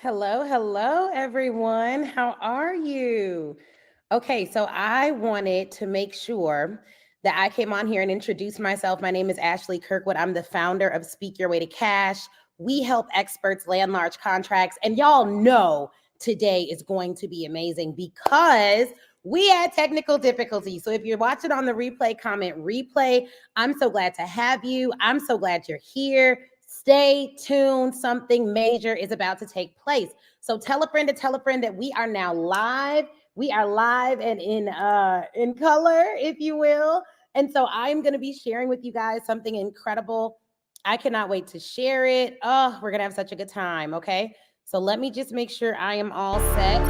Hello, hello, everyone. How are you? Okay, so I wanted to make sure that I came on here and introduced myself. My name is Ashley Kirkwood. I'm the founder of Speak Your Way to Cash. We help experts land large contracts. And y'all know today is going to be amazing because we had technical difficulties. So if you're watching on the replay, comment replay. I'm so glad to have you. I'm so glad you're here. Stay tuned. Something major is about to take place. So tell a friend to tell a friend that we are now live. We are live and in color, if you will. And so I'm going to be sharing with you guys something incredible. I cannot wait to share it. Oh, we're going to have such a good time. Okay. So let me just make sure I am all set.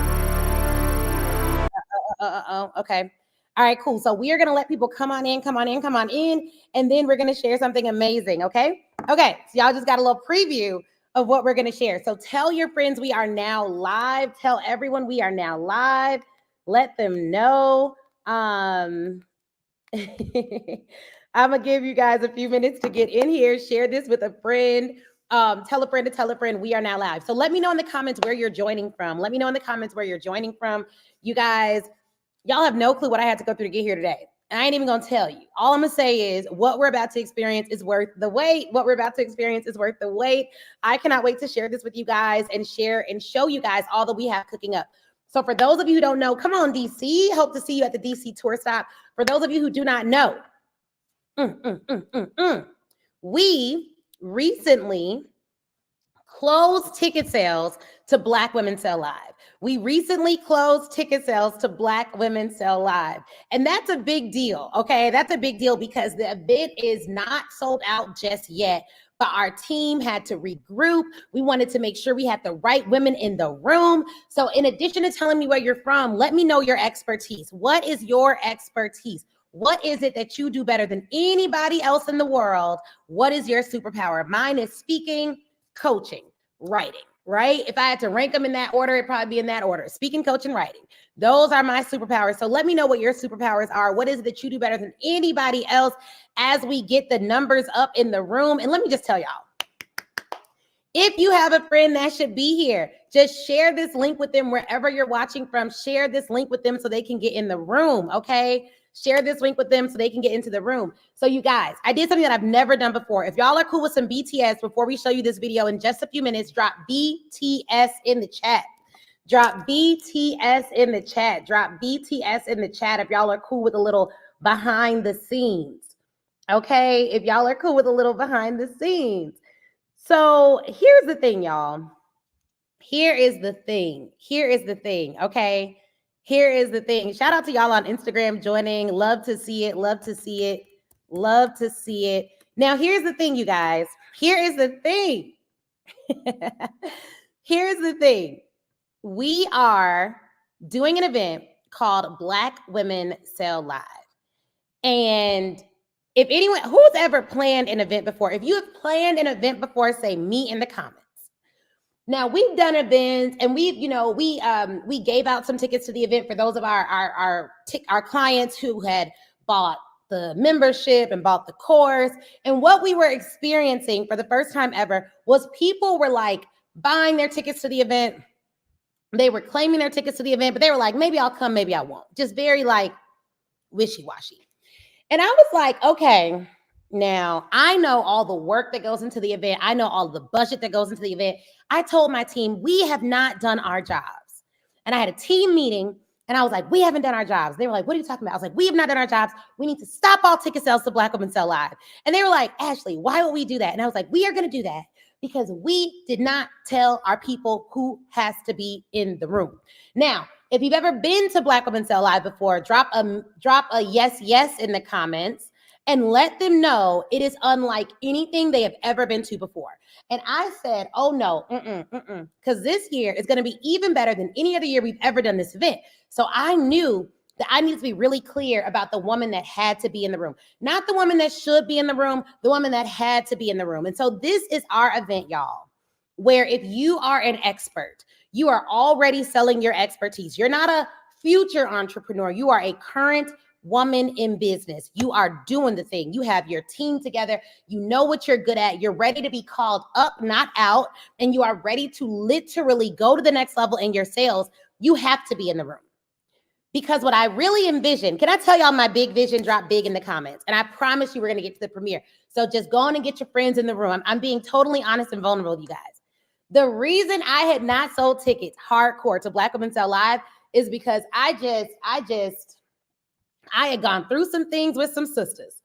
Okay. All right, cool. So we are going to let people come on in, come on in, come on in, and then we're going to share something amazing. Okay. Okay. So y'all just got a little preview of what we're going to share. So tell your friends we are now live. Tell everyone we are now live. Let them know. I'm going to give you guys a few minutes to get in here. Share this with a friend. Tell a friend to tell a friend we are now live. So let me know in the comments where you're joining from. Let me know in the comments where you're joining from. You guys, y'all have no clue what I had to go through to get here today. And I ain't even gonna tell you. All I'm gonna say is what we're about to experience is worth the wait. What we're about to experience is worth the wait. I cannot wait to share this with you guys and share and show you guys all that we have cooking up. So for those of you who don't know, come on, DC. Hope to see you at the DC tour stop. For those of you who do not know, we recently closed ticket sales to Black Women Sell Live. We recently closed ticket sales to Black Women Sell Live. And that's a big deal, okay? That's a big deal because the event is not sold out just yet. But our team had to regroup. We wanted to make sure we had the right women in the room. So in addition to telling me where you're from, let me know your expertise. What is your expertise? What is it that you do better than anybody else in the world? What is your superpower? Mine is speaking, coaching, writing, right? If I had to rank them in that order, it'd probably be in that order. Speaking, coaching, writing. Those are my superpowers. So let me know what your superpowers are. What is it that you do better than anybody else as we get the numbers up in the room? And let me just tell y'all, if you have a friend that should be here, just share this link with them wherever you're watching from. Share this link with them so they can get in the room, okay? Share this link with them so they can get into the room. So you guys, I did something that I've never done before. If y'all are cool with some BTS, before we show you this video in just a few minutes, drop BTS in the chat. Drop BTS in the chat. Drop BTS in the chat if y'all are cool with a little behind the scenes, okay? If y'all are cool with a little behind the scenes. So here's the thing, y'all. Here is the thing. Here is the thing, okay? Here is the thing. Shout out to y'all on Instagram joining. Love to see it. Love to see it. Love to see it. Now, here's the thing, you guys. Here is the thing. Here's the thing. We are doing an event called Black Women Sell Live. And if anyone who's ever planned an event before, if you have planned an event before, say me in the comments. Now we've done events and we gave out some tickets to the event for those of our clients who had bought the membership and bought the course. And what we were experiencing for the first time ever was people were like buying their tickets to the event. They were claiming their tickets to the event, but they were like, maybe I'll come, maybe I won't. Just very like wishy-washy. And I was like, okay, now I know all the work that goes into the event. I know all the budget that goes into the event. I told my team, we have not done our jobs. And I had a team meeting and I was like, we haven't done our jobs. They were like, what are you talking about? I was like, we have not done our jobs. We need to stop all ticket sales to Black Women Sell Live. And they were like, Ashley, why would we do that? And I was like, we are going to do that because we did not tell our people who has to be in the room. Now, if you've ever been to Black Women Sell Live before, drop a yes in the comments and let them know it is unlike anything they have ever been to before. And I said, oh no, because this year is going to be even better than any other year we've ever done this event. So I knew that I need to be really clear about the woman that had to be in the room, not the woman that should be in the room, the woman that had to be in the room. And so this is our event, y'all, where if you are an expert, you are already selling your expertise. You're not a future entrepreneur. You are a current woman in business. You are doing the thing. You have your team together. You know what you're good at. You're ready to be called up, not out, and you are ready to literally go to the next level in your sales. You have to be in the room. Because what I really envision, can I tell y'all my big vision? Drop big in the comments. And I promise you we're going to get to the premiere. So just go on and get your friends in the room. I'm being totally honest and vulnerable with you guys. The reason I had not sold tickets hardcore to Black Women Sell Live is because I had gone through some things with some sisters.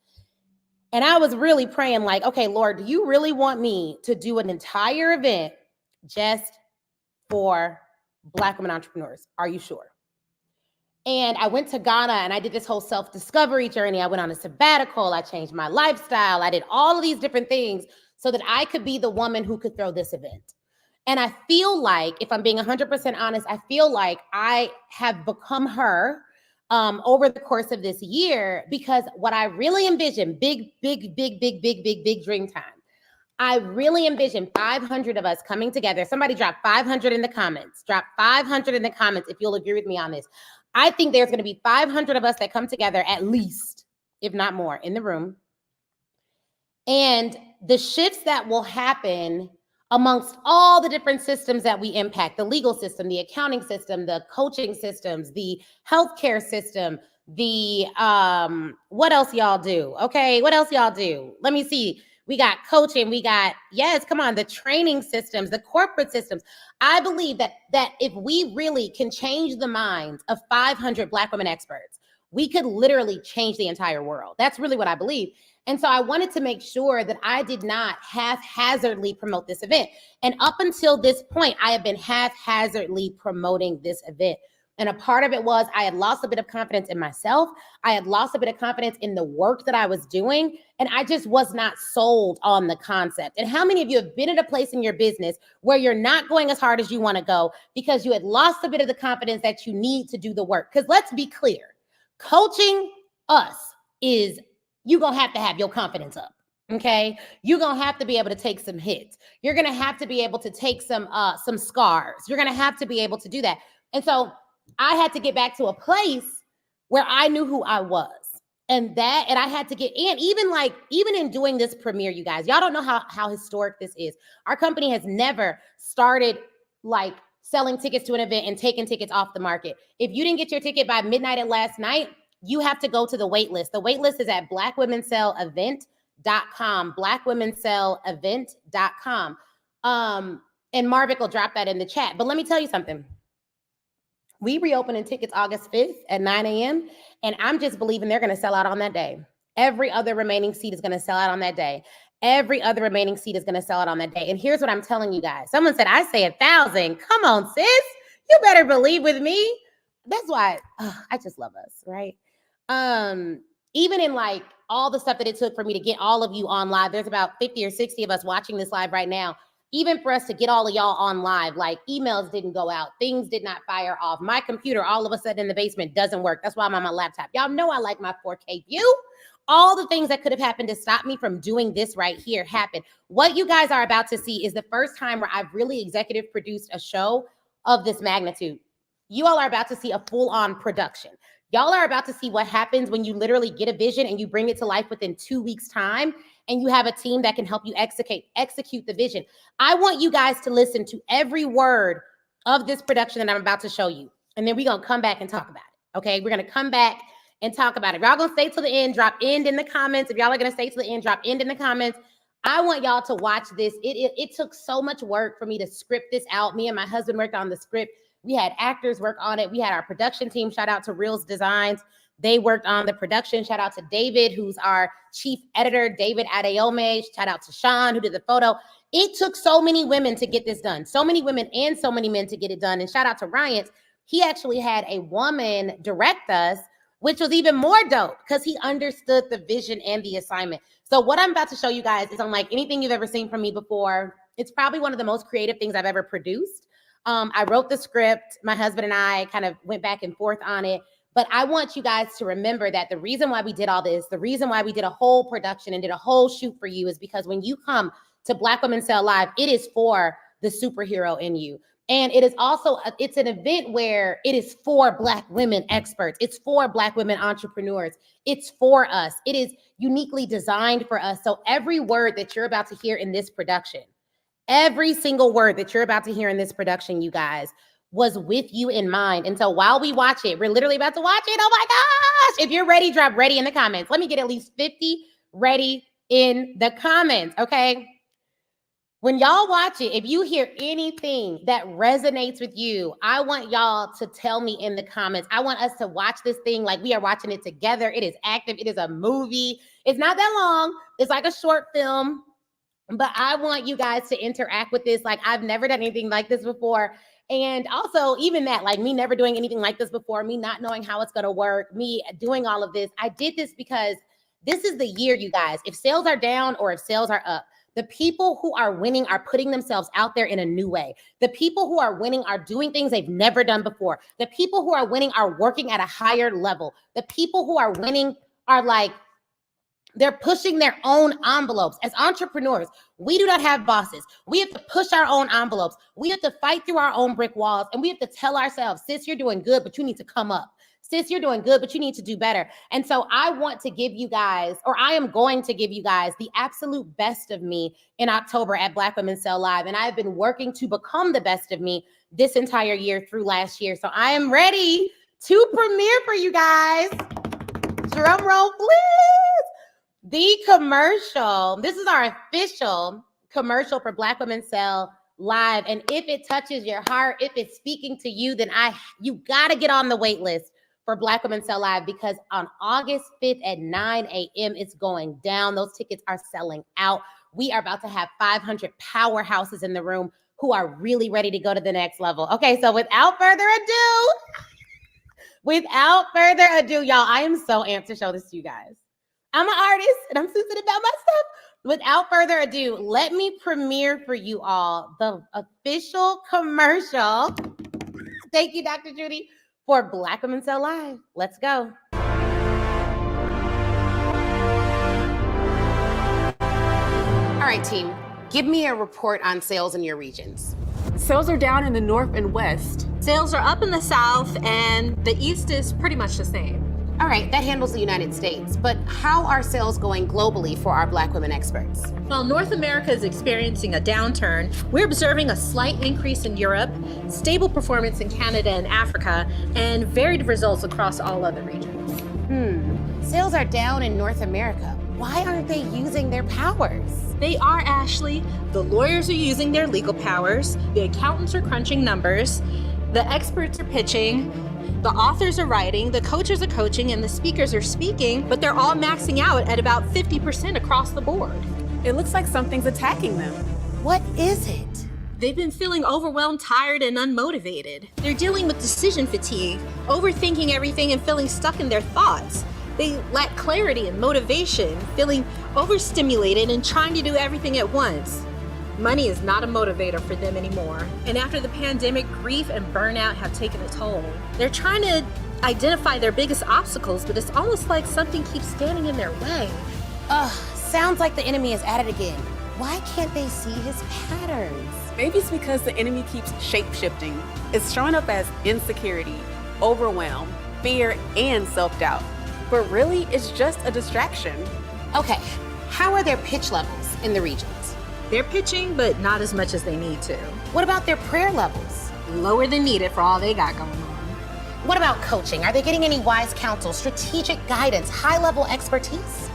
And I was really praying like, okay, Lord, do you really want me to do an entire event just for Black women entrepreneurs? Are you sure? And I went to Ghana and I did this whole self-discovery journey. I went on a sabbatical. I changed my lifestyle. I did all of these different things so that I could be the woman who could throw this event. And I feel like, if I'm being 100% honest, I feel like I have become her over the course of this year, because what I really envision, big dream time. I really envision 500 of us coming together. Somebody drop 500 in the comments. Drop 500 in the comments if you'll agree with me on this. I think there's going to be 500 of us that come together at least, if not more, in the room. And the shifts that will happen amongst all the different systems that we impact, the legal system, the accounting system, the coaching systems, the healthcare system, the, what else y'all do? Okay, what else y'all do? Let me see. We got coaching, we got, yes, come on, the training systems, the corporate systems. I believe that if we really can change the minds of 500 Black women experts, we could literally change the entire world. That's really what I believe. And so I wanted to make sure that I did not haphazardly promote this event. And up until this point, I have been haphazardly promoting this event. And a part of it was I had lost a bit of confidence in myself. I had lost a bit of confidence in the work that I was doing. And I just was not sold on the concept. And how many of you have been at a place in your business where you're not going as hard as you want to go because you had lost a bit of the confidence that you need to do the work? Because let's be clear, coaching us is, you're going to have your confidence up. Okay. You're going to have to be able to take some hits. You're going to have to be able to take some scars. You're going to have to be able to do that. And so I had to get back to a place where I knew who I was, and I had to get in, even in doing this premiere, you guys, y'all don't know how historic this is. Our company has never started like selling tickets to an event and taking tickets off the market. If you didn't get your ticket by midnight of last night, you have to go to the waitlist. The waitlist is at blackwomensellavent.com, blackwomensellavent.com. And Marvick will drop that in the chat. But let me tell you something. We reopening tickets August 5th at 9 a.m. And I'm just believing they're going to sell out on that day. Every other remaining seat is going to sell out on that day. Every other remaining seat is going to sell out on that day. And here's what I'm telling you guys. Someone said, I say 1,000. Come on, sis. You better believe with me. That's why I just love us, right? Even in like all the stuff that it took for me to get all of you on live, there's about 50 or 60 of us watching this live right now. Even for us to get all of y'all on live, like emails didn't go out, things did not fire off. My computer all of a sudden in the basement doesn't work. That's why I'm on my laptop. Y'all know I like my 4K view. All the things that could have happened to stop me from doing this right here happened. What you guys are about to see is the first time where I've really executive produced a show of this magnitude. You all are about to see a full-on production. Y'all are about to see what happens when you literally get a vision and you bring it to life within 2 weeks' time, and you have a team that can help you execute the vision. I want you guys to listen to every word of this production that I'm about to show you, and then we're going to come back and talk about it, okay? We're going to come back and talk about it. If y'all going to stay till the end, drop end in the comments. If y'all are going to stay till the end, drop end in the comments. I want y'all to watch this. It took so much work for me to script this out. Me and my husband worked on the script. We had actors work on it. We had our production team. Shout out to Reels Designs. They worked on the production. Shout out to David, who's our chief editor, David Adeome. Shout out to Sean, who did the photo. It took so many women to get this done. So many women and so many men to get it done. And shout out to Ryan. He actually had a woman direct us, which was even more dope because he understood the vision and the assignment. So what I'm about to show you guys is unlike anything you've ever seen from me before. It's probably one of the most creative things I've ever produced. I wrote the script. My husband and I kind of went back and forth on it. But I want you guys to remember that the reason why we did all this, the reason why we did a whole production and did a whole shoot for you is because when you come to Black Women Sell Live, it is for the superhero in you. And it is also, it's an event where it is for Black women experts. It's for Black women entrepreneurs. It's for us. It is uniquely designed for us. So every word that you're about to hear in this production, every single word that you're about to hear in this production, you guys, was with you in mind. And so while we watch it, we're literally about to watch it. Oh my gosh. If you're ready, drop ready in the comments. Let me get at least 50 ready in the comments, okay? When y'all watch it, if you hear anything that resonates with you, I want y'all to tell me in the comments. I want us to watch this thing like we are watching it together. It is active. It is a movie. It's not that long. It's like a short film, but I want you guys to interact with this. Like, I've never done anything like this before. And also, even that, like me never doing anything like this before, me not knowing how it's going to work, me doing all of this. I did this because this is the year, you guys. If sales are down or if sales are up, the people who are winning are putting themselves out there in a new way. The people who are winning are doing things they've never done before. The people who are winning are working at a higher level. The people who are winning are like, they're pushing their own envelopes. As entrepreneurs, we do not have bosses. We have to push our own envelopes. We have to fight through our own brick walls, and we have to tell ourselves, sis, you're doing good, but you need to come up. Sis, you're doing good, but you need to do better. And so I want to give you guys, or I am going to give you guys the absolute best of me in October at Black Women Sell Live. And I've been working to become the best of me this entire year through last year. So I am ready to premiere for you guys. Drum roll, please. The commercial. This is our official commercial for Black Women Sell Live. And if it touches your heart, if it's speaking to you, then you got to get on the wait list for Black Women Sell Live, because on August 5th at 9 a.m., it's going down. Those tickets are selling out. We are about to have 500 powerhouses in the room who are really ready to go to the next level. Okay, so without further ado, y'all, I am so amped to show this to you guys. I'm an artist and I'm sensitive about my stuff. Without further ado, let me premiere for you all the official commercial. Thank you, Dr. Judy, for Black Women Sell Live. Let's go. All right, team, give me a report on sales in your regions. Sales are down in the north and west. Sales are up in the south, and the east is pretty much the same. All right, that handles the United States, but how are sales going globally for our Black women experts? While North America is experiencing a downturn, we're observing a slight increase in Europe, stable performance in Canada and Africa, and varied results across all other regions. Sales are down in North America. Why aren't they using their powers? They are, Ashley. The lawyers are using their legal powers, the accountants are crunching numbers, the experts are pitching, the authors are writing, the coaches are coaching, and the speakers are speaking, but they're all maxing out at about 50% across the board. It looks like something's attacking them. What is it? They've been feeling overwhelmed, tired, and unmotivated. They're dealing with decision fatigue, overthinking everything and feeling stuck in their thoughts. They lack clarity and motivation, feeling overstimulated and trying to do everything at once. Money is not a motivator for them anymore. And after the pandemic, grief and burnout have taken a toll. They're trying to identify their biggest obstacles, but it's almost like something keeps standing in their way. Sounds like the enemy is at it again. Why can't they see his patterns? Maybe it's because the enemy keeps shape-shifting. It's showing up as insecurity, overwhelm, fear, and self-doubt. But really, it's just a distraction. Okay, how are their pitch levels in the regions? They're pitching, but not as much as they need to. What about their prayer levels? Lower than needed for all they got going on. What about coaching? Are they getting any wise counsel, strategic guidance, high-level expertise?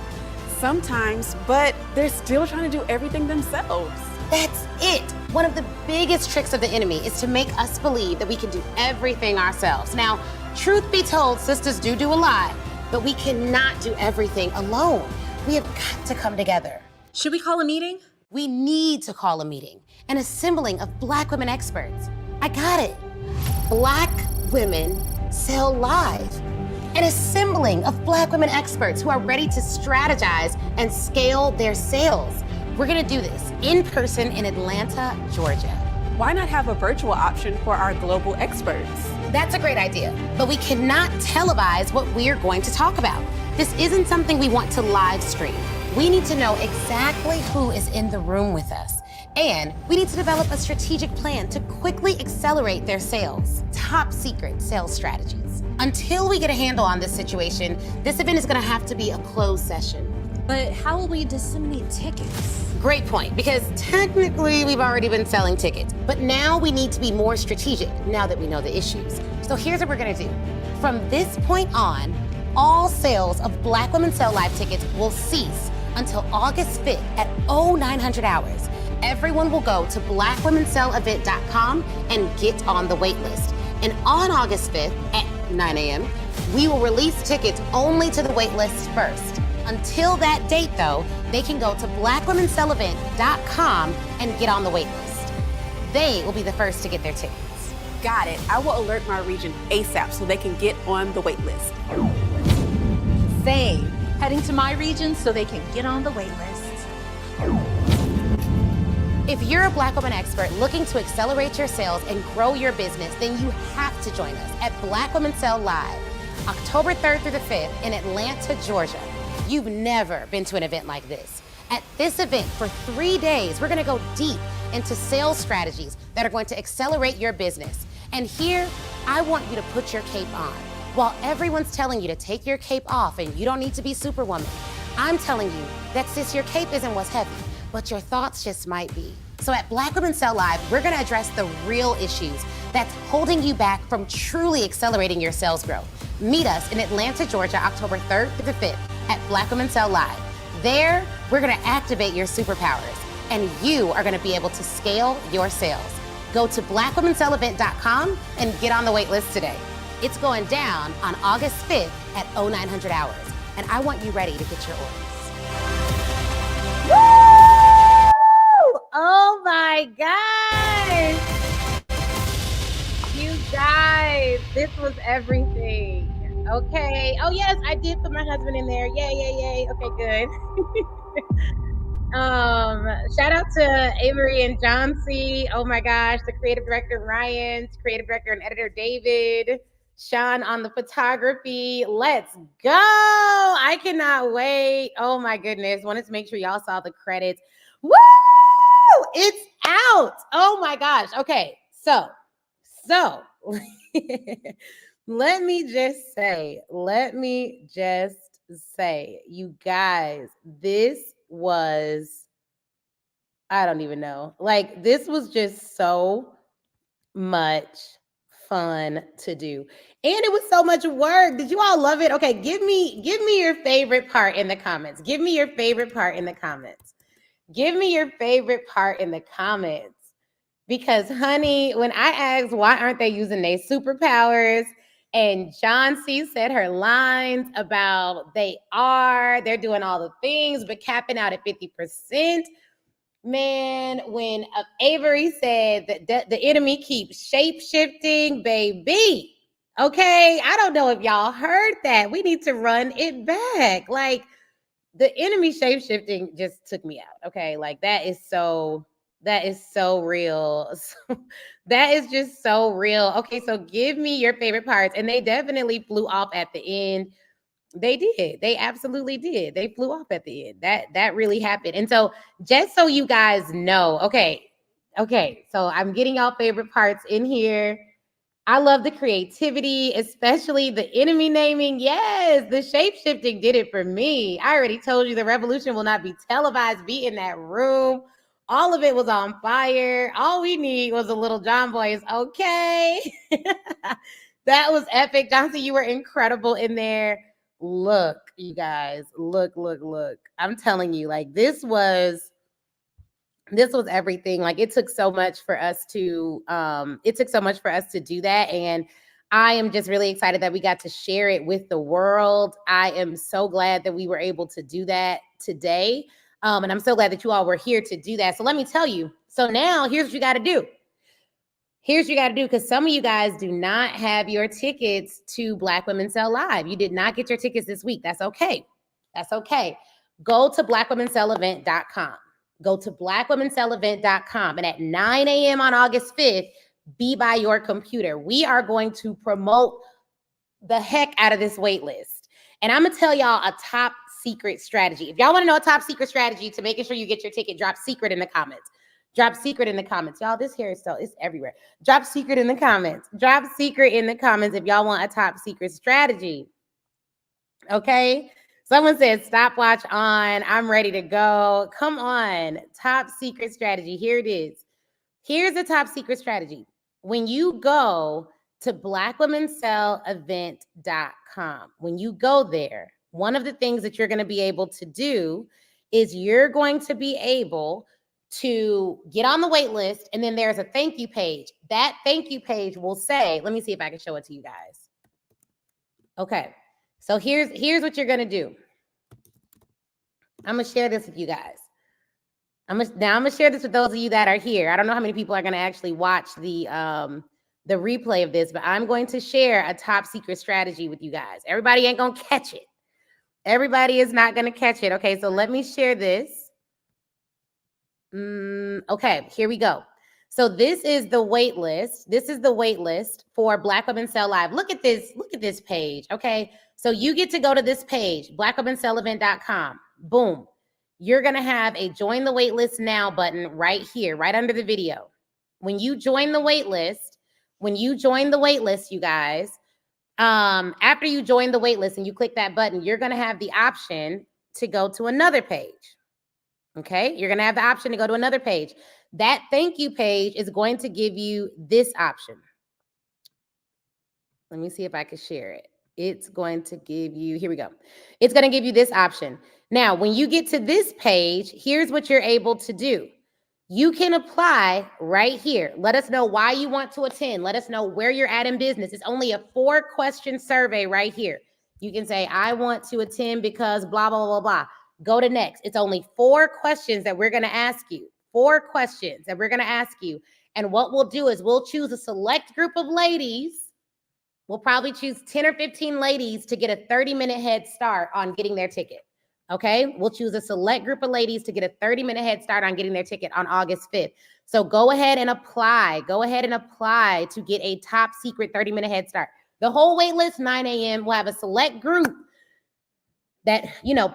Sometimes, but they're still trying to do everything themselves. That's it. One of the biggest tricks of the enemy is to make us believe that we can do everything ourselves. Now, truth be told, sisters do a lot, but we cannot do everything alone. We have got to come together. Should we call a meeting? We need to call a meeting, an assembling of Black women experts. I got it. Black Women Sell Live. An assembling of Black women experts who are ready to strategize and scale their sales. We're gonna do this in person in Atlanta, Georgia. Why not have a virtual option for our global experts? That's a great idea, but we cannot televise what we're going to talk about. This isn't something we want to live stream. We need to know exactly who is in the room with us. And we need to develop a strategic plan to quickly accelerate their sales. Top secret sales strategies. Until we get a handle on this situation, this event is gonna have to be a closed session. But how will we disseminate tickets? Great point, because technically we've already been selling tickets, but now we need to be more strategic now that we know the issues. So here's what we're gonna do. From this point on, all sales of Black Women Sell Live tickets will cease until August 5th at 0900 hours. Everyone will go to blackwomensellevent.com and get on the wait list. And on August 5th at 9 a.m., we will release tickets only to the wait list first. Until that date, though, they can go to blackwomensellevent.com and get on the wait list. They will be the first to get their tickets. Got it. I will alert my region ASAP so they can get on the wait list. Same. Heading to my region so they can get on the wait list. If you're a Black woman expert looking to accelerate your sales and grow your business, then you have to join us at Black Women Sell Live, October 3rd through the 5th in Atlanta, Georgia. You've never been to an event like this. At this event, for 3 days, we're gonna go deep into sales strategies that are going to accelerate your business. And here, I want you to put your cape on. While everyone's telling you to take your cape off and you don't need to be Superwoman, I'm telling you that sis, your cape isn't what's heavy, but your thoughts just might be. So at Black Women Sell Live, we're gonna address the real issues that's holding you back from truly accelerating your sales growth. Meet us in Atlanta, Georgia, October 3rd to the 5th at Black Women Sell Live. There, we're gonna activate your superpowers and you are gonna be able to scale your sales. Go to blackwomensellevent.com and get on the wait list today. It's going down on August 5th at 0900 hours. And I want you ready to get your orders. Oh my gosh. You guys, this was everything. Okay. Oh yes, I did put my husband in there. Yay, yay, yay. Okay, good. Shout out to Avery and John C. Oh my gosh, the creative director Ryan, creative director and editor David, Sean on the photography. Let's go. I cannot wait. Oh my goodness. Wanted to make sure y'all saw the credits. Woo! It's out. Oh my gosh. Okay. So let me just say, you guys, this was, I don't even know. Like, this was just so much fun to do. And it was so much work. Did you all love it? Okay, give me your favorite part in the comments. Give me your favorite part in the comments. Give me your favorite part in the comments. Because, honey, when I asked why aren't they using their superpowers, and John C said her lines about they're doing all the things, but capping out at 50%. Man, when Avery said that the enemy keeps shape-shifting, baby. Okay, I don't know if y'all heard that. We need to run it back. Like, the enemy shape-shifting just took me out. Okay, like that is so real. That is just so real. Okay, so give me your favorite parts. And they definitely flew off at the end. They did. They absolutely did. They flew off at the end. That really happened. And so just so you guys know, okay. So I'm getting y'all favorite parts in here. I love the creativity, especially the enemy naming. Yes, the shape-shifting did it for me. I already told you the revolution will not be televised. Be in that room. All of it was on fire. All we need was a little John voice. Okay. That was epic. Johnson, you were incredible in there. Look, you guys, look. I'm telling you, like, this was everything. Like, it took so much for us to do that. And I am just really excited that we got to share it with the world. I am so glad that we were able to do that today. And I'm so glad that you all were here to do that. So let me tell you. So now here's what you got to do. Because some of you guys do not have your tickets to Black Women Sell Live. You did not get your tickets this week. That's okay. Go to blackwomensellevent.com. Go to blackwomensellevent.com. And at 9 a.m. on August 5th, be by your computer. We are going to promote the heck out of this wait list. And I'm going to tell y'all a top secret strategy. If y'all want to know a top secret strategy to making sure you get your ticket, drop secret in the comments. Drop secret in the comments. Y'all, this hair is so, it's everywhere. Drop secret in the comments. Drop secret in the comments if y'all want a top secret strategy. Okay. Someone said stopwatch on. I'm ready to go. Come on. Top secret strategy. Here it is. Here's the top secret strategy. When you go to blackwomensellavent.com, when you go there, one of the things that you're going to be able to do is you're going to be able to get on the wait list, and then there's a thank you page. That thank you page will say, let me see if I can show it to you guys. Okay. So here's what you're going to do. I'm going to share this with you guys. I'm gonna share this with those of you that are here. I don't know how many people are gonna actually watch the replay of this, but I'm going to share a top secret strategy with you guys. Everybody ain't gonna catch it. Everybody is not gonna catch it. Okay, so let me share this. Okay, here we go. So this is the wait list. This is the wait list for Black Women Sell Live. Look at this. Look at this page. Okay, so you get to go to this page, blackwomensellavent.com. Boom. You're going to have a join the waitlist now button right here, right under the video. When you join the waitlist, you guys, after you join the waitlist and you click that button, you're going to have the option to go to another page. Okay. You're going to have the option to go to another page. That thank you page is going to give you this option. Let me see if I can share it. It's going to give you, here we go. It's going to give you this option. Now, when you get to this page, here's what you're able to do. You can apply right here. Let us know why you want to attend. Let us know where you're at in business. It's only a 4-question survey right here. You can say, I want to attend because blah, blah, blah, blah. Go to next. It's only 4 questions that we're going to ask you. 4 questions that we're going to ask you. And what we'll do is we'll choose a select group of ladies. We'll probably choose 10 or 15 ladies to get a 30-minute head start on getting their ticket. Okay, we'll choose a select group of ladies to get a 30-minute head start on getting their ticket on August 5th. So go ahead and apply. Go ahead and apply to get a top secret 30-minute head start. The whole wait list, 9 a.m. We'll have a select group that,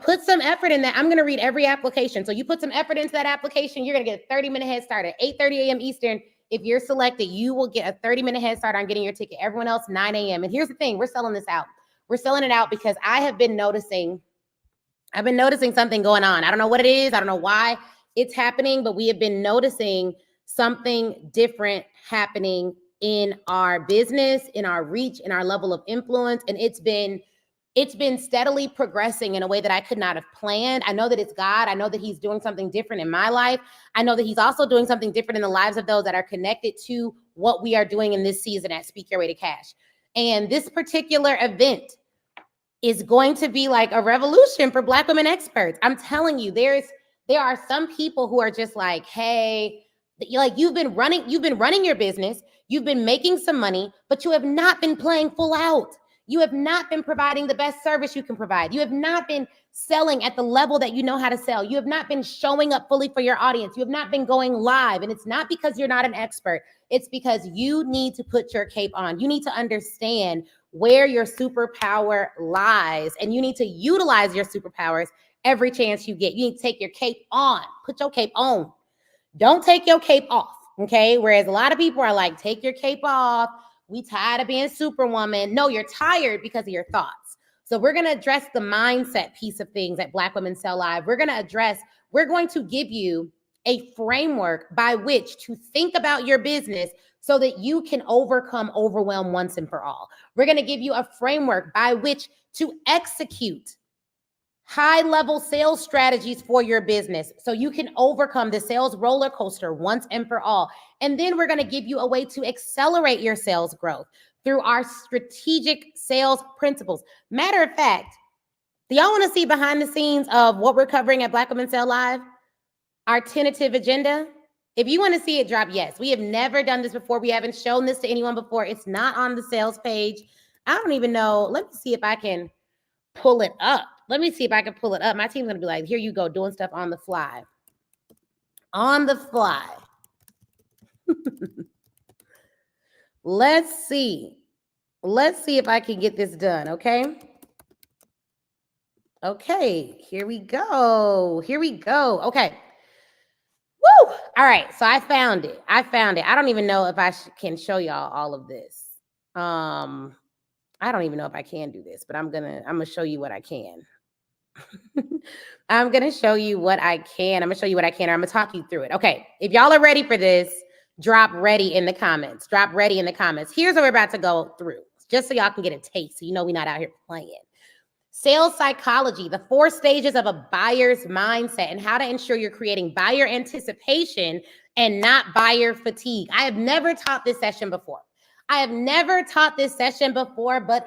put some effort in that. I'm going to read every application. So you put some effort into that application, you're going to get a 30-minute head start at 8:30 a.m. Eastern. If you're selected, you will get a 30-minute head start on getting your ticket. Everyone else, 9 a.m. And here's the thing, we're selling this out. We're selling it out because I've been noticing something going on. I don't know what it is. I don't know why it's happening, but we have been noticing something different happening in our business, in our reach, in our level of influence. And it's been steadily progressing in a way that I could not have planned. I know that it's God. I know that he's doing something different in my life. I know that he's also doing something different in the lives of those that are connected to what we are doing in this season at Speak Your Way to Cash. And this particular event is going to be like a revolution for Black women experts. I'm telling you, there are some people who are just like, hey, you've been running your business, you've been making some money, but you have not been playing full out. You have not been providing the best service you can provide. You have not been selling at the level that you know how to sell. You have not been showing up fully for your audience. You have not been going live. And it's not because you're not an expert. It's because you need to put your cape on. You need to understand where your superpower lies, and you need to utilize your superpowers every chance you get. You need to take your cape on. Put your cape on. Don't take your cape off, okay? Whereas a lot of people are like, take your cape off. We tired of being superwoman. No, you're tired because of your thoughts. So we're going to address the mindset piece of things at Black Women Sell Live. We're going to give you a framework by which to think about your business so that you can overcome overwhelm once and for all. We're going to give you a framework by which to execute high-level sales strategies for your business so you can overcome the sales roller coaster once and for all. And then we're going to give you a way to accelerate your sales growth through our strategic sales principles. Matter of fact, do y'all want to see behind the scenes of what we're covering at Black Women Sell Live? Our tentative agenda? If you want to see it, drop yes. We have never done this before. We haven't shown this to anyone before. It's not on the sales page. I don't even know. Let me see if I can pull it up. My team's going to be like, here you go, doing stuff on the fly. On the fly. Let's see. Let's see if I can get this done, okay? Okay, here we go. Okay. Woo! All right, so I found it. I don't even know if I can show y'all all of this. I don't even know if I can do this, but I'm gonna show you what I can. I'm gonna show you what I can. I'm gonna show you what I can, or I'm gonna talk you through it. Okay, if y'all are ready for this, drop ready in the comments. Drop ready in the comments. Here's what we're about to go through, just so y'all can get a taste, so you know we're not out here playing. Sales psychology, the 4 stages of a buyer's mindset, and how to ensure you're creating buyer anticipation and not buyer fatigue. I have never taught this session before. But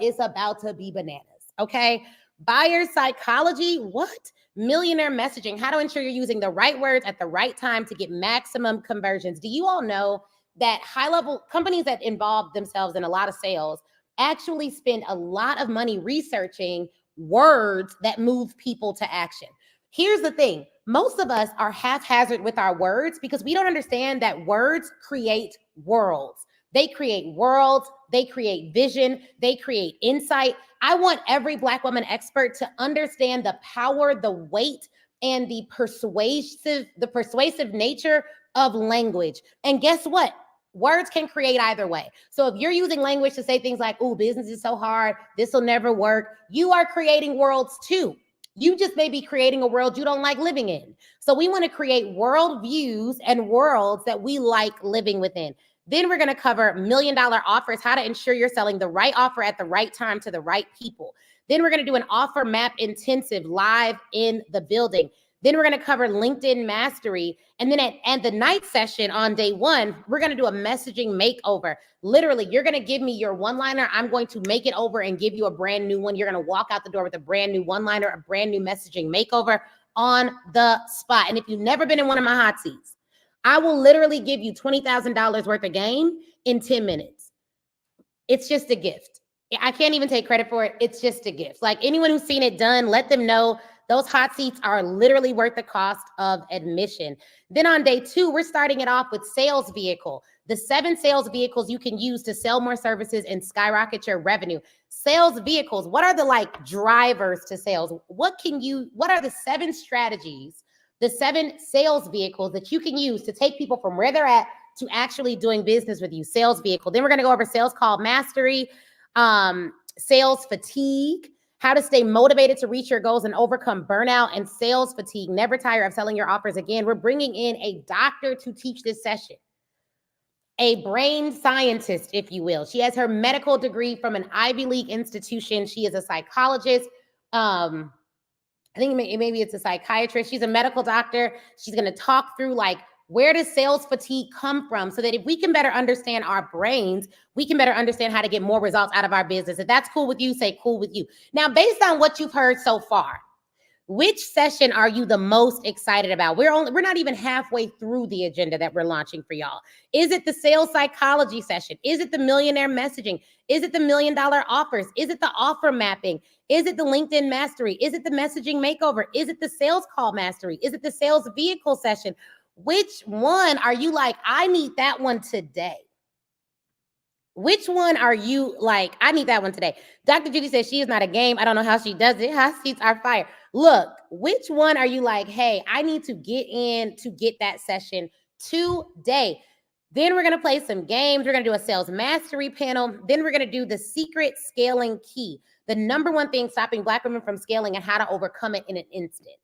it's about to be bananas, okay? Buyer psychology, what? Millionaire messaging, how to ensure you're using the right words at the right time to get maximum conversions. Do you all know that high-level companies that involve themselves in a lot of sales actually spend a lot of money researching words that move people to action? Here's the thing. Most of us are haphazard with our words because we don't understand that words create worlds. They create worlds, they create vision, they create insight. I want every Black woman expert to understand the power, the weight, and the persuasive nature of language. And guess what? Words can create either way. So if you're using language to say things like, oh, business is so hard, this will never work, you are creating worlds too. You just may be creating a world you don't like living in. So we want to create world views and worlds that we like living within. Then we're going to cover $1 million offers, how to ensure you're selling the right offer at the right time to the right people. Then we're going to do an offer map intensive live in the building. Then we're going to cover LinkedIn mastery. And then at the night session on day 1, we're going to do a messaging makeover. Literally, you're going to give me your one-liner. I'm going to make it over and give you a brand new one. You're going to walk out the door with a brand new one-liner, a brand new messaging makeover on the spot. And if you've never been in one of my hot seats, I will literally give you $20,000 worth of game in 10 minutes. It's just a gift. I can't even take credit for it. It's just a gift. Like anyone who's seen it done, let them know those hot seats are literally worth the cost of admission. Then on day 2, we're starting it off with sales vehicle, the 7 sales vehicles you can use to sell more services and skyrocket your revenue. Sales vehicles, what are the like drivers to sales? What are the 7 strategies, the 7 sales vehicles that you can use to take people from where they're at to actually doing business with you? Sales vehicle. Then we're going to go over sales call mastery, sales fatigue, how to stay motivated to reach your goals and overcome burnout and sales fatigue. Never tire of selling your offers again. We're bringing in a doctor to teach this session, a brain scientist, if you will. She has her medical degree from an Ivy League institution. She is a psychologist. I think maybe it's a psychiatrist. She's a medical doctor. She's going to talk through like, where does sales fatigue come from? So that if we can better understand our brains, we can better understand how to get more results out of our business. If that's cool with you, say cool with you. Now, based on what you've heard so far, which session are you the most excited about? We're not even halfway through the agenda that we're launching for y'all. Is it the sales psychology session? Is it the millionaire messaging? Is it the $1 million offers? Is it the offer mapping? Is it the LinkedIn mastery? Is it the messaging makeover? Is it the sales call mastery? Is it the sales vehicle session? Which one are you like, I need that one today? Which one are you like, I need that one today? Dr. Judy says she is not a game. I don't know how she does it. Hot seats are fire. Look, which one are you like, hey, I need to get in to get that session today? Then we're going to play some games. We're going to do a sales mastery panel. Then we're going to do the secret scaling key, the number one thing stopping Black women from scaling and how to overcome it in an instant.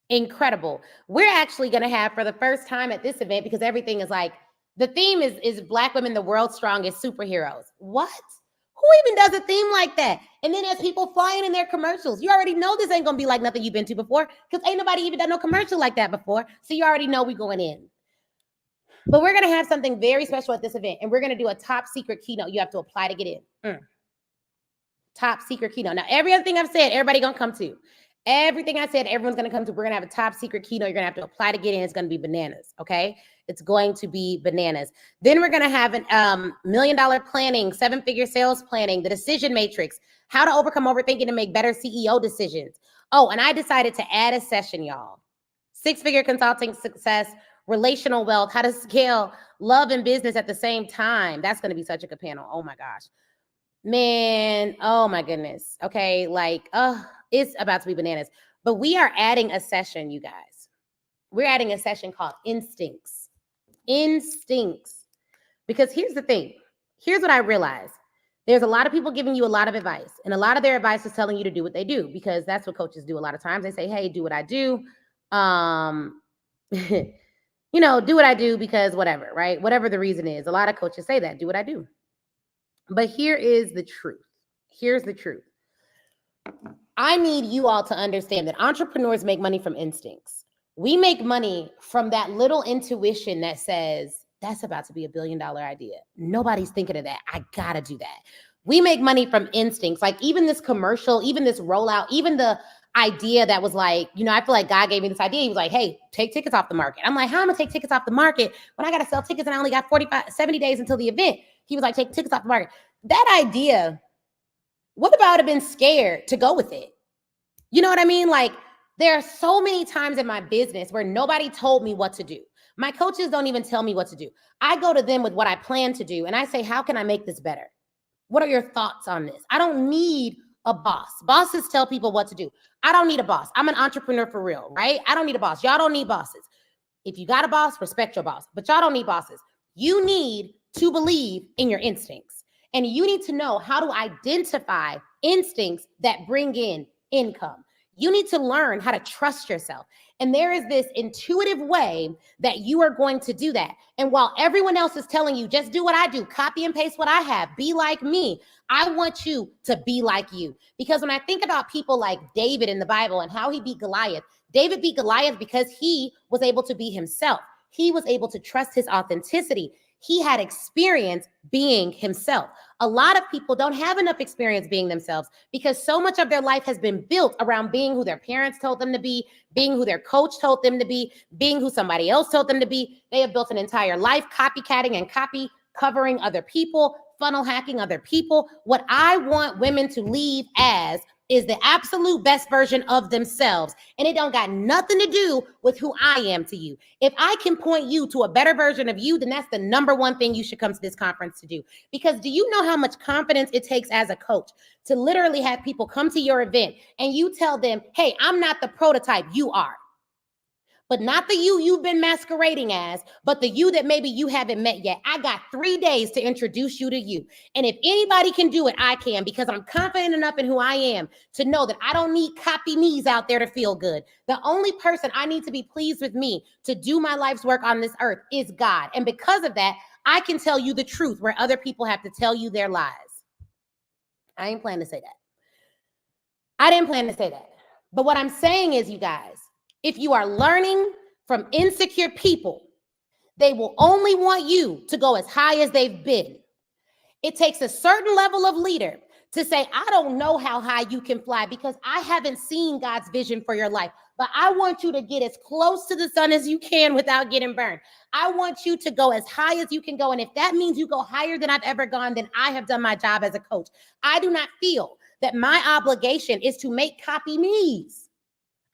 Incredible. We're actually going to have, for the first time at this event, because everything is like, the theme is Black women, the world's strongest superheroes. What? Who even does a theme like that? And then there's people flying in their commercials. You already know this ain't going to be like nothing you've been to before, because ain't nobody even done no commercial like that before. So you already know we're going in. But we're going to have something very special at this event, and we're going to do a top secret keynote you have to apply to get in. Top secret keynote. Now, every other thing I've said, everybody going to come to. Everything I said, everyone's going to come to. We're going to have a top secret keynote. You're going to have to apply to get in. It's going to be bananas, okay? It's going to be bananas. Then we're going to have a $1 million planning, 7-figure sales planning, the decision matrix, how to overcome overthinking and make better CEO decisions. Oh, and I decided to add a session, y'all. 6-figure consulting success, relational wealth, how to scale love and business at the same time. That's going to be such a good panel. Oh, my gosh. Man, oh, my goodness. Okay, like, it's about to be bananas. But we are adding a session, you guys. we're adding a session called instincts. Instincts. Because here's the thing. Here's what I realized. There's a lot of people giving you a lot of advice, and a lot of their advice is telling you to do what they do, because that's what coaches do a lot of times. They say, hey, do what I do. Do what I do because whatever, right? Whatever the reason is. A lot of coaches say that, do what I do. But here is the truth. Here's the truth. I need you all to understand that entrepreneurs make money from instincts. We make money from that little intuition that says, that's about to be $1 billion idea. Nobody's thinking of that. I gotta do that. We make money from instincts. Like even this commercial, even this rollout, even the idea that was like, I feel like God gave me this idea. He was like, hey, take tickets off the market. I'm like, how am I gonna take tickets off the market when I gotta sell tickets and I only got 70 days until the event? He was like, take tickets off the market. That idea, what if I would have been scared to go with it? You know what I mean? Like, there are so many times in my business where nobody told me what to do. My coaches don't even tell me what to do. I go to them with what I plan to do, and I say, how can I make this better? What are your thoughts on this? I don't need a boss. Bosses tell people what to do. I don't need a boss. I'm an entrepreneur for real, right? I don't need a boss. Y'all don't need bosses. If you got a boss, respect your boss, but y'all don't need bosses. You need to believe in your instincts, and you need to know how to identify instincts that bring in income. You need to learn how to trust yourself. And there is this intuitive way that you are going to do that. And while everyone else is telling you, just do what I do, copy and paste what I have, be like me, I want you to be like you. Because when I think about people like David in the Bible and how he beat Goliath, David beat Goliath because he was able to be himself. He was able to trust his authenticity. He had experience being himself. A lot of people don't have enough experience being themselves because so much of their life has been built around being who their parents told them to be, being who their coach told them to be, being who somebody else told them to be. They have built an entire life copycatting and covering other people, funnel hacking other people. What I want women to leave as is the absolute best version of themselves. And it don't got nothing to do with who I am to you. If I can point you to a better version of you, then that's the number one thing you should come to this conference to do. Because do you know how much confidence it takes as a coach to literally have people come to your event and you tell them, hey, I'm not the prototype, you are. But not the you you've been masquerading as, but the you that maybe you haven't met yet. I got 3 days to introduce you to you. And if anybody can do it, I can, because I'm confident enough in who I am to know that I don't need copy me's out there to feel good. The only person I need to be pleased with me to do my life's work on this earth is God. And because of that, I can tell you the truth where other people have to tell you their lies. I ain't planning to say that. I didn't plan to say that. But what I'm saying is, you guys, if you are learning from insecure people, they will only want you to go as high as they've been. It takes a certain level of leader to say, I don't know how high you can fly because I haven't seen God's vision for your life, but I want you to get as close to the sun as you can without getting burned. I want you to go as high as you can go. And if that means you go higher than I've ever gone, then I have done my job as a coach. I do not feel that my obligation is to make copy me's.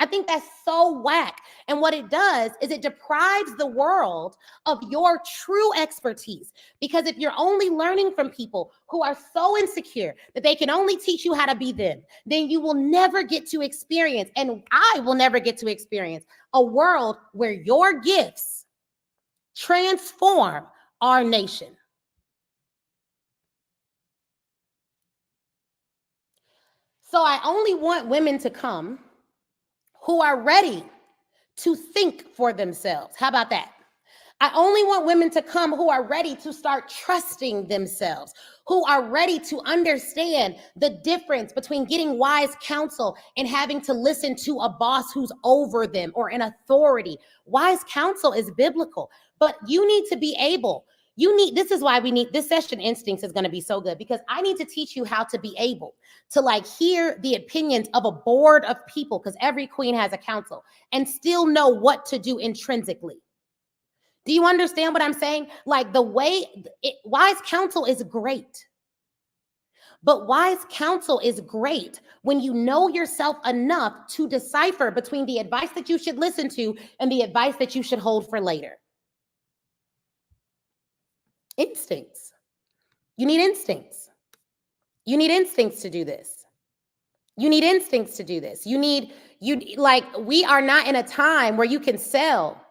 I think that's so whack. And what it does is it deprives the world of your true expertise. Because if you're only learning from people who are so insecure that they can only teach you how to be them, then you will never get to experience, and I will never get to experience, a world where your gifts transform our nation. So I only want women to come who are ready to think for themselves. How about that? I only want women to come who are ready to start trusting themselves, who are ready to understand the difference between getting wise counsel and having to listen to a boss who's over them or an authority. Wise counsel is biblical, but you need to be able. This is why we need this session. Instincts is going to be so good, because I need to teach you how to be able to hear the opinions of a board of people, because every queen has a council, and still know what to do intrinsically. Do you understand what I'm saying? Wise counsel is great. But wise counsel is great when you know yourself enough to decipher between the advice that you should listen to and the advice that you should hold for later. Instincts. You need instincts. You need instincts to do this. You need instincts to do this. You need We are not in a time where you can sell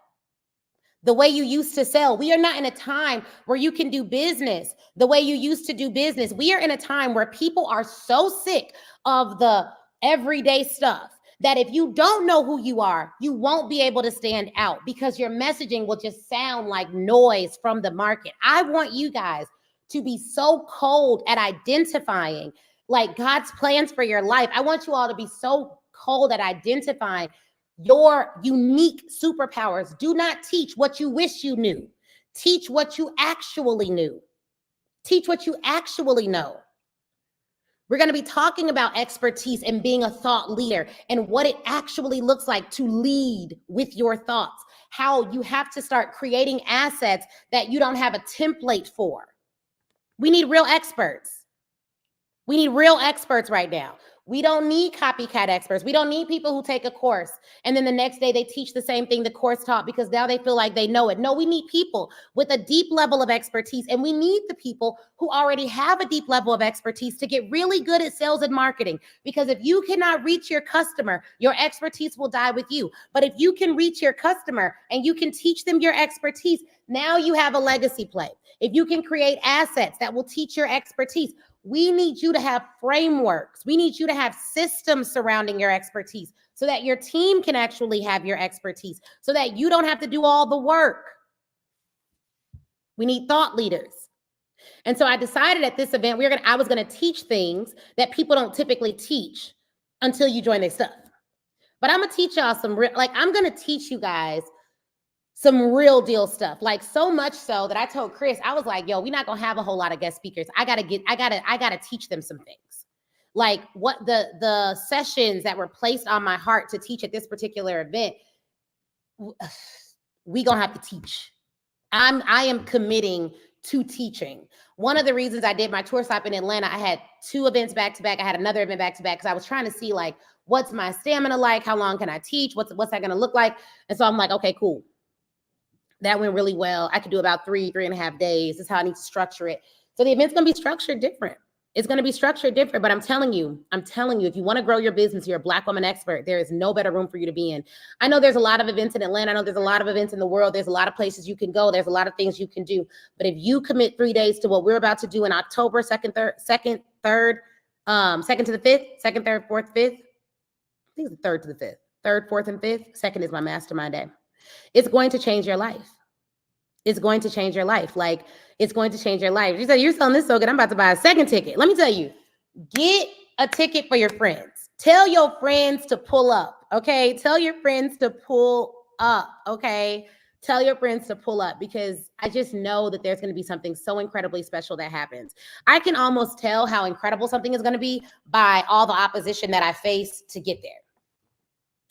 the way you used to sell. We are not in a time where you can do business the way you used to do business. We are in a time where people are so sick of the everyday stuff that if you don't know who you are, you won't be able to stand out because your messaging will just sound like noise from the market. I want you guys to be so cold at identifying like God's plans for your life. I want you all to be so cold at identifying your unique superpowers. Do not teach what you wish you knew. Teach what you actually knew. Teach what you actually know. We're going to be talking about expertise and being a thought leader and what it actually looks like to lead with your thoughts. How you have to start creating assets that you don't have a template for. We need real experts. We need real experts right now. We don't need copycat experts. We don't need people who take a course and then the next day they teach the same thing the course taught because now they feel like they know it. No, we need people with a deep level of expertise, and we need the people who already have a deep level of expertise to get really good at sales and marketing. Because if you cannot reach your customer, your expertise will die with you. But if you can reach your customer and you can teach them your expertise, now you have a legacy play. If you can create assets that will teach your expertise, we need you to have frameworks. We need you to have systems surrounding your expertise so that your team can actually have your expertise, so that you don't have to do all the work. We need thought leaders. And so I decided at this event, I was going to teach things that people don't typically teach until you join their stuff. But I'm going to teach y'all I'm going to teach you guys some real deal stuff, like so much so that I told Chris, I was like, yo, we're not going to have a whole lot of guest speakers. I got to teach them some things. Like what the sessions that were placed on my heart to teach at this particular event, we going to have to teach. I am committing to teaching. One of the reasons I did my tour stop in Atlanta, I had 2 events back to back. I had another event back to back because I was trying to see like, what's my stamina like? How long can I teach? What's that going to look like? And so I'm like, okay, cool. That went really well. I could do about 3.5 days. This is how I need to structure it. So the event's going to be structured different. It's going to be structured different, but I'm telling you, if you want to grow your business, you're a Black woman expert, there is no better room for you to be in. I know there's a lot of events in Atlanta. I know there's a lot of events in the world. There's a lot of places you can go. There's a lot of things you can do. But if you commit 3 days to what we're about to do in October, 2nd, 3rd, 2nd to the 5th, 2nd, 3rd, 4th, 5th, I think it's the 3rd to the 5th, 3rd, 4th, and 5th. 2nd is my mastermind day. It's going to change your life. It's going to change your life. Like, it's going to change your life. You say, you're selling this so good, I'm about to buy a second ticket. Let me tell you, get a ticket for your friends. Tell your friends to pull up, okay? Tell your friends to pull up, okay? Tell your friends to pull up, because I just know that there's going to be something so incredibly special that happens. I can almost tell how incredible something is going to be by all the opposition that I face to get there.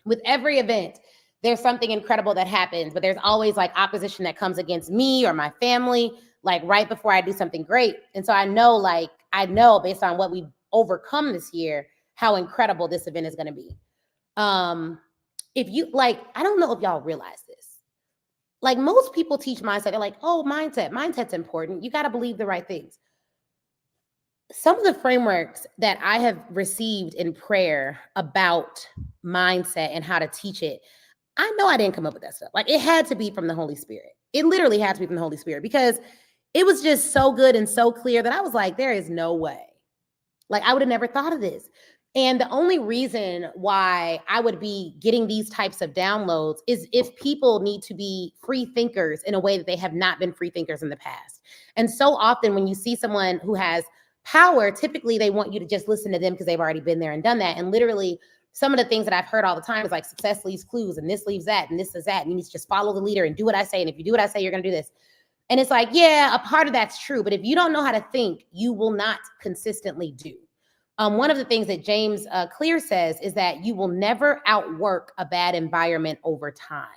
With every event, there's something incredible that happens, but there's always like opposition that comes against me or my family, like right before I do something great. And so I know based on what we've overcome this year, how incredible this event is going to be. If you I don't know if y'all realize this. Like, most people teach mindset. They're like, oh, mindset's important. You got to believe the right things. Some of the frameworks that I have received in prayer about mindset and how to teach it, I know I didn't come up with that stuff. Like, it had to be from the Holy Spirit. It literally had to be from the Holy Spirit, because it was just so good and so clear that I was like, there is no way. Like, I would have never thought of this. And the only reason why I would be getting these types of downloads is if people need to be free thinkers in a way that they have not been free thinkers in the past. And so often when you see someone who has power, typically they want you to just listen to them because they've already been there and done that. And literally, some of the things that I've heard all the time is like, success leaves clues, and this leaves that, and this is that. And you need to just follow the leader and do what I say. And if you do what I say, you're going to do this. And it's like, yeah, a part of that's true. But if you don't know how to think, you will not consistently do. One of the things that James Clear says is that you will never outwork a bad environment over time.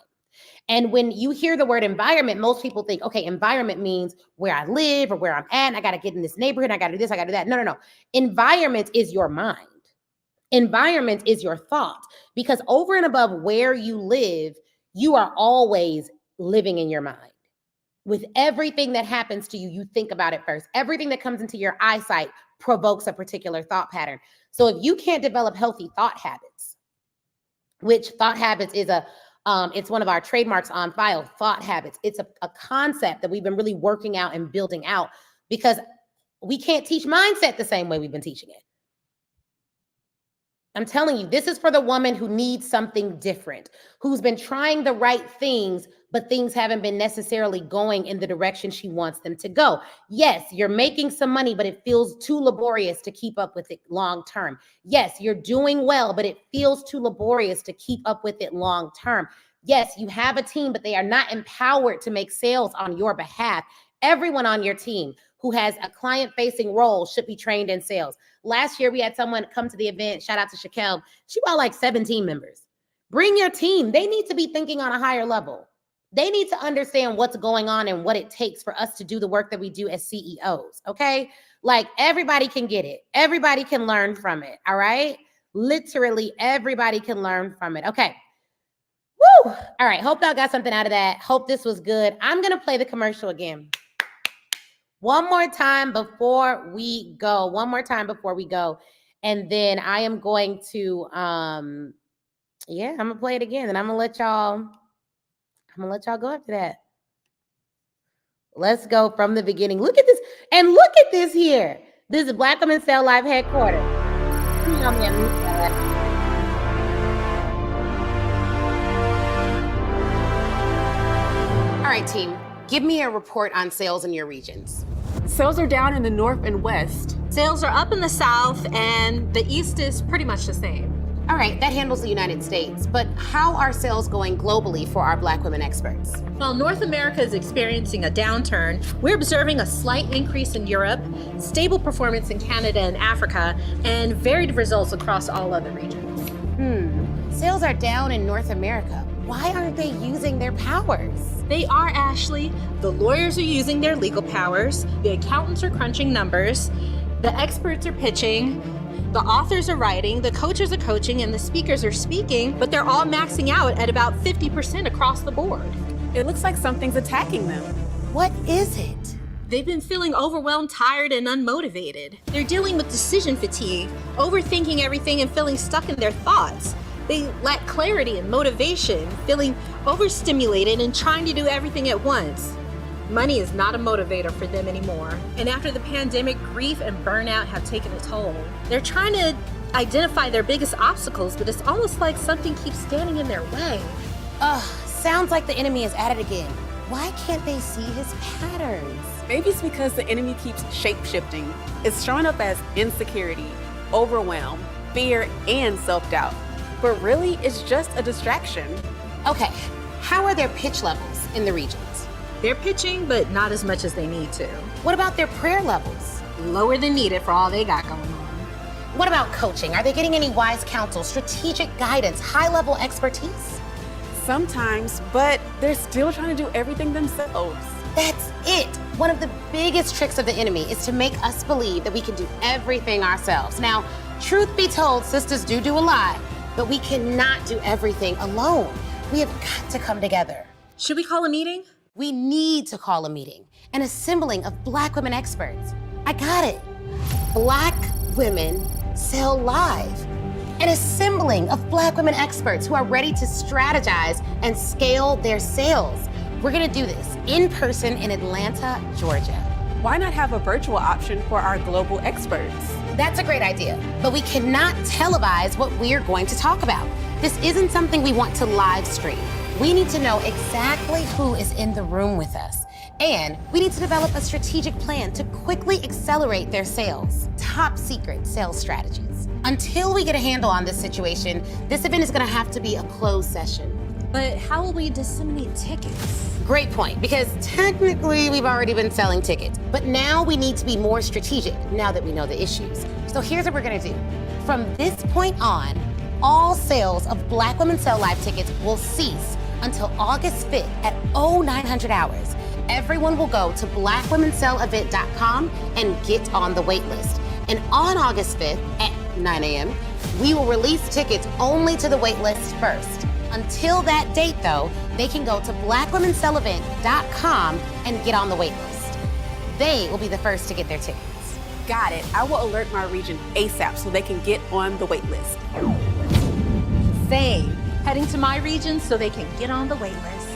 And when you hear the word environment, most people think, okay, environment means where I live or where I'm at. And I got to get in this neighborhood. I got to do this. I got to do that. No. Environment is your mind. Environment is your thought, because over and above where you live, you are always living in your mind. With everything that happens to you, you think about it first. Everything that comes into your eyesight provokes a particular thought pattern. So if you can't develop healthy thought habits, which thought habits is it's one of our trademarks on file, thought habits. It's a concept that we've been really working out and building out because we can't teach mindset the same way we've been teaching it. I'm telling you, this is for the woman who needs something different, who's been trying the right things, but things haven't been necessarily going in the direction she wants them to go. Yes, you're making some money, but it feels too laborious to keep up with it long term. Yes, you're doing well, but it feels too laborious to keep up with it long term. Yes, you have a team, but they are not empowered to make sales on your behalf. Everyone on your team who has a client-facing role should be trained in sales. Last year, we had someone come to the event. Shout out to Shaquelle. She brought like 17 members. Bring your team. They need to be thinking on a higher level. They need to understand what's going on and what it takes for us to do the work that we do as CEOs, okay? Like everybody can get it. Everybody can learn from it, all right? Literally everybody can learn from it. Okay. Woo! All right, hope y'all got something out of that. Hope this was good. I'm gonna play the commercial again. One more time before we go. And then I am going to, I'm gonna play it again and I'm gonna let y'all go after that. Let's go from the beginning. Look at this. And look at this here. This is Black Women Sell Live headquarters. All right, team. Give me a report on sales in your regions. Sales are down in the north and west. Sales are up in the south, and the east is pretty much the same. All right, that handles the United States, but how are sales going globally for our Black women experts? While North America is experiencing a downturn, we're observing a slight increase in Europe, stable performance in Canada and Africa, and varied results across all other regions. Sales are down in North America. Why aren't they using their powers? They are, Ashley. The lawyers are using their legal powers, the accountants are crunching numbers, the experts are pitching, the authors are writing, the coaches are coaching, and the speakers are speaking, but they're all maxing out at about 50% across the board. It looks like something's attacking them. What is it? They've been feeling overwhelmed, tired, and unmotivated. They're dealing with decision fatigue, overthinking everything and feeling stuck in their thoughts. They lack clarity and motivation, feeling overstimulated and trying to do everything at once. Money is not a motivator for them anymore. And after the pandemic, grief and burnout have taken a toll. They're trying to identify their biggest obstacles, but it's almost like something keeps standing in their way. Sounds like the enemy is at it again. Why can't they see his patterns? Maybe it's because the enemy keeps shape-shifting. It's showing up as insecurity, overwhelm, fear, and self-doubt. But really, it's just a distraction. Okay, how are their pitch levels in the regions? They're pitching, but not as much as they need to. What about their prayer levels? Lower than needed for all they got going on. What about coaching? Are they getting any wise counsel, strategic guidance, high-level expertise? Sometimes, but they're still trying to do everything themselves. That's it. One of the biggest tricks of the enemy is to make us believe that we can do everything ourselves. Now, truth be told, sisters do a lot, but we cannot do everything alone. We have got to come together. Should we call a meeting? We need to call a meeting, an assembling of Black women experts. I got it. Black Women Sell Live. An assembling of Black women experts who are ready to strategize and scale their sales. We're gonna do this in person in Atlanta, Georgia. Why not have a virtual option for our global experts? That's a great idea, but we cannot televise what we're going to talk about. This isn't something we want to live stream. We need to know exactly who is in the room with us. And we need to develop a strategic plan to quickly accelerate their sales. Top secret sales strategies. Until we get a handle on this situation, this event is gonna have to be a closed session. But how will we disseminate tickets? Great point, because technically we've already been selling tickets, but now we need to be more strategic now that we know the issues. So here's what we're gonna do. From this point on, all sales of Black Women Sell Live tickets will cease until August 5th at 0900 hours. Everyone will go to blackwomensellevent.com and get on the wait list. And on August 5th at 9 a.m., we will release tickets only to the wait list first. Until that date, though, they can go to blackwomensellevent.com and get on the wait list. They will be the first to get their tickets. Got it. I will alert my region ASAP so they can get on the wait list. Same. heading to my region so they can get on the wait list.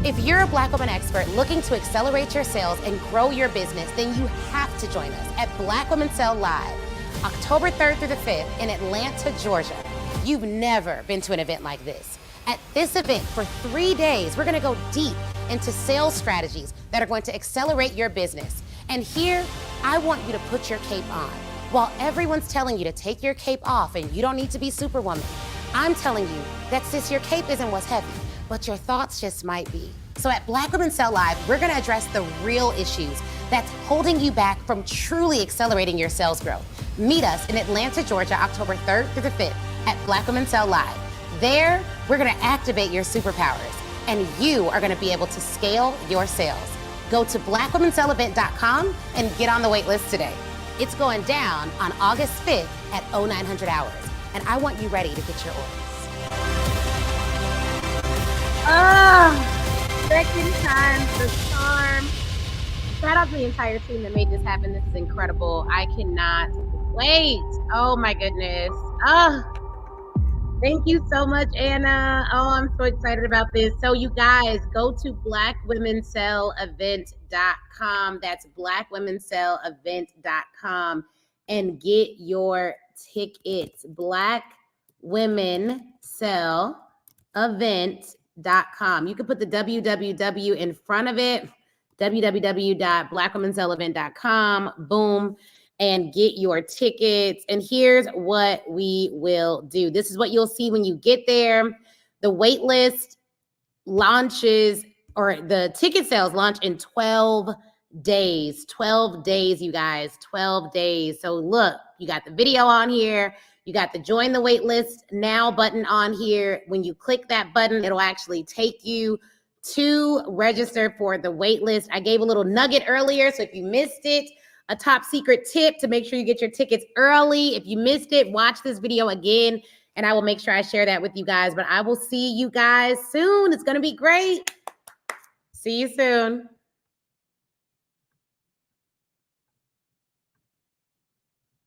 If you're a Black woman expert looking to accelerate your sales and grow your business, then you have to join us at Black Women Sell Live, October 3rd through the 5th in Atlanta, Georgia. You've never been to an event like this. At this event for 3 days, we're gonna go deep into sales strategies that are going to accelerate your business. And here, I want you to put your cape on. While everyone's telling you to take your cape off and you don't need to be Superwoman, I'm telling you that sis, your cape isn't what's heavy, but your thoughts just might be. So at Black Women Sell Live, we're gonna address the real issues that's holding you back from truly accelerating your sales growth. Meet us in Atlanta, Georgia, October 3rd through the 5th at Black Women Sell Live. There, we're gonna activate your superpowers and you are gonna be able to scale your sales. Go to blackwomensellavent.com and get on the wait list today. It's going down on August 5th at 0900 hours, and I want you ready to get your orders. Second time the charm. Shout out to the entire team that made this happen. This is incredible. I cannot wait. Oh my goodness. Thank you so much, Anna. Oh, I'm so excited about this. So you guys, go to blackwomensellavent.com. That's blackwomensellavent.com and get your tickets. blackwomensellavent.com. You can put the www in front of it, www.blackwomensellavent.com, boom, and get your tickets. And here's what we will do. This is what you'll see when you get there. The wait list launches, or the ticket sales launch in 12 days. 12 days, you guys, 12 days. So look, you got the video on here. You got the join the wait list now button on here. When you click that button, it'll actually take you to register for the wait list. I gave a little nugget earlier, so if you missed it, a top secret tip to make sure you get your tickets early. If you missed it, watch this video again, and I will make sure I share that with you guys. But I will see you guys soon. It's going to be great. See you soon.